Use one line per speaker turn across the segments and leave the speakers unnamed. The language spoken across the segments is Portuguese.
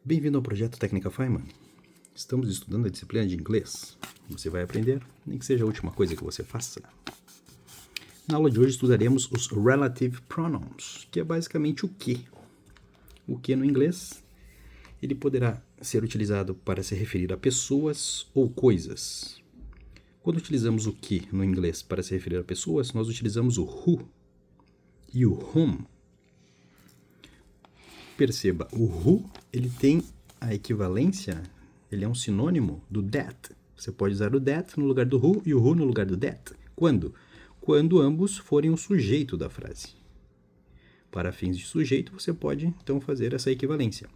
Bem-vindo ao projeto Técnica Feynman. Estamos estudando a disciplina de inglês. Você vai aprender, nem que seja a última coisa que você faça. Na aula de hoje estudaremos os relative pronouns, que é basicamente o que. O que no inglês, ele poderá ser utilizado para se referir a pessoas ou coisas. Quando utilizamos o que no inglês para se referir a pessoas, nós utilizamos o who e o whom. Perceba, o who, ele tem a equivalência, ele é um sinônimo do that. Você pode usar o that no lugar do who e o who no lugar do that. Quando? Quando ambos forem o sujeito da frase. Para fins de sujeito, você pode, então, fazer essa equivalência.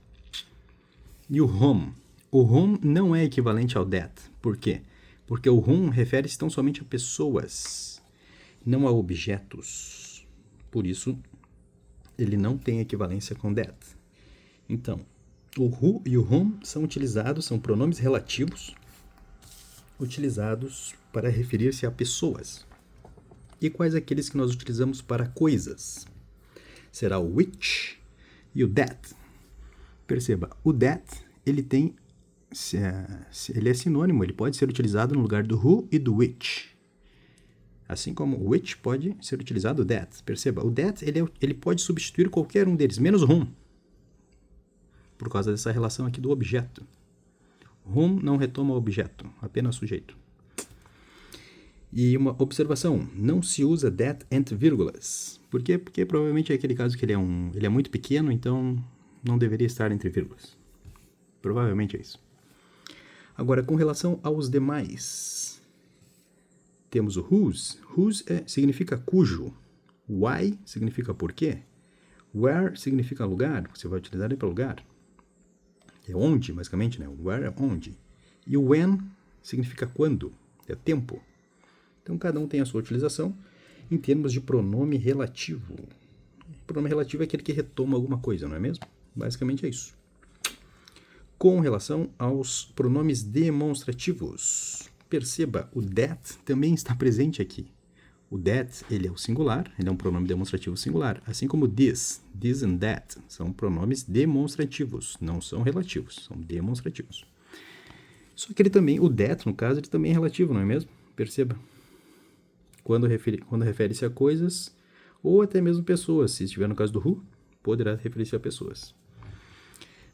E o whom? O whom não é equivalente ao that. Por quê? Porque o whom refere-se tão somente a pessoas, não a objetos. Por isso, ele não tem equivalência com that. Então, o who e o whom são pronomes relativos, utilizados para referir-se a pessoas. E quais aqueles que nós utilizamos para coisas? Será o which e o that. Perceba, o that, ele é sinônimo, ele pode ser utilizado no lugar do who e do which. Assim como o which pode ser utilizado o that. Perceba, o that ele pode substituir qualquer um deles, menos o whom. Por causa dessa relação aqui do objeto. Whom não retoma o objeto, apenas sujeito. E uma observação, não se usa that entre vírgulas. Por quê? Porque provavelmente é aquele caso que ele é muito pequeno, então não deveria estar entre vírgulas. Provavelmente é isso. Agora, com relação aos demais, temos o whose. Whose significa cujo. Why significa porquê. Where significa lugar. Você vai utilizar ele para lugar. É onde, basicamente, né? Where é onde. E o when significa quando. É tempo. Então, cada um tem a sua utilização em termos de pronome relativo. O pronome relativo é aquele que retoma alguma coisa, não é mesmo? Basicamente é isso. Com relação aos pronomes demonstrativos, perceba, o that também está presente aqui. O that, ele é o singular, ele é um pronome demonstrativo singular, assim como this and that, são pronomes demonstrativos, não são relativos, são demonstrativos. Só que ele também, o that, no caso, ele também é relativo, não é mesmo? Perceba. Quando refere-se a coisas, ou até mesmo pessoas, se estiver no caso do who, poderá referir-se a pessoas.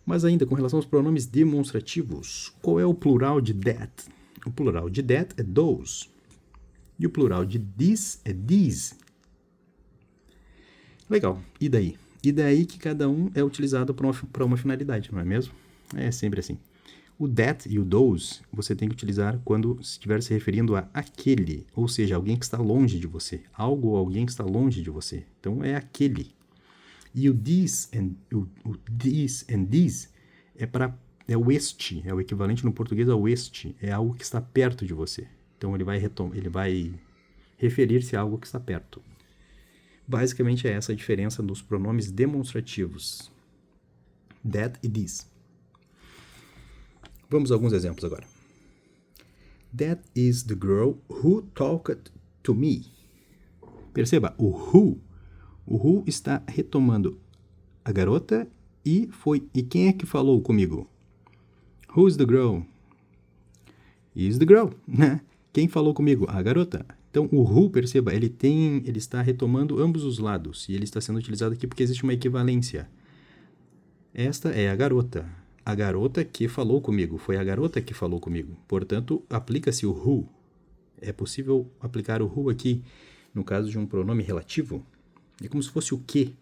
Mas ainda, com relação aos pronomes demonstrativos, qual é o plural de that? O plural de that é those. E o plural de this é these. Legal. E daí? E daí que cada um é utilizado para uma finalidade, não é mesmo? É sempre assim. O that e o those você tem que utilizar quando estiver se referindo a aquele, ou seja, alguém que está longe de você. Algo ou alguém que está longe de você. Então, é aquele. E o this and these é o este, é o equivalente no português ao este, é algo que está perto de você. Então ele vai referir-se a algo que está perto. Basicamente é essa a diferença dos pronomes demonstrativos. That e this. Vamos a alguns exemplos agora. That is the girl who talked to me. Perceba, o who está retomando a garota e quem é que falou comigo? Who's the girl? Is the girl, né? Quem falou comigo? A garota. Então, o who, perceba, ele está retomando ambos os lados e ele está sendo utilizado aqui porque existe uma equivalência. Esta é a garota. A garota que falou comigo. Foi a garota que falou comigo. Portanto, aplica-se o who. É possível aplicar o who aqui no caso de um pronome relativo? É como se fosse o que.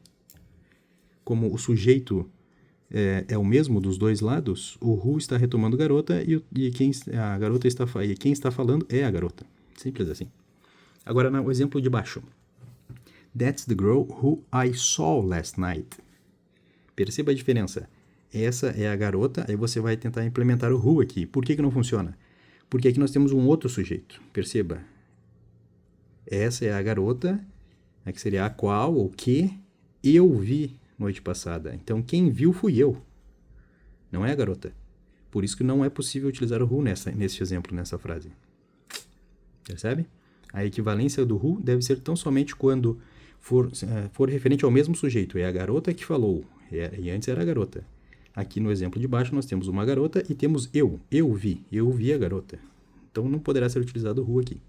Como o sujeito é o mesmo dos dois lados, o who está retomando garota e quem está falando é a garota. Simples assim. Agora, no exemplo de baixo. That's the girl who I saw last night. Perceba a diferença. Essa é a garota, aí você vai tentar implementar o who aqui. Por que não funciona? Porque aqui nós temos um outro sujeito. Perceba. Essa é a garota, que seria a qual ou que eu vi noite passada. Então, quem viu fui eu. Não é a garota. Por isso que não é possível utilizar o who nesse exemplo, nessa frase. Percebe? A equivalência do who deve ser tão somente quando for referente ao mesmo sujeito. É a garota que falou. E antes era a garota. Aqui no exemplo de baixo nós temos uma garota e temos eu vi a garota. Então não poderá ser utilizado who aqui.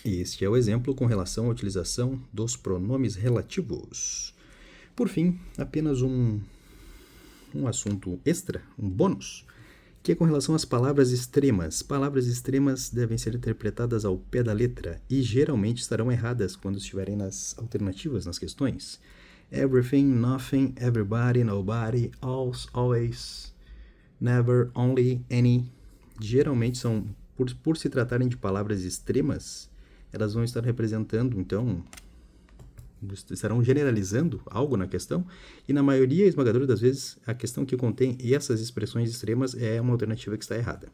Este é o exemplo com relação à utilização dos pronomes relativos. Por fim, apenas um assunto extra, um bônus, que é com relação às palavras extremas. Palavras extremas devem ser interpretadas ao pé da letra e geralmente estarão erradas quando estiverem nas alternativas, nas questões. Everything, nothing, everybody, nobody, always, never, only, any. Geralmente são, por se tratarem de palavras extremas, elas vão estar representando, então, estarão generalizando algo na questão, e na maioria esmagadora das vezes, a questão que contém essas expressões extremas é uma alternativa que está errada.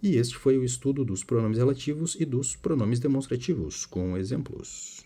E este foi o estudo dos pronomes relativos e dos pronomes demonstrativos, com exemplos.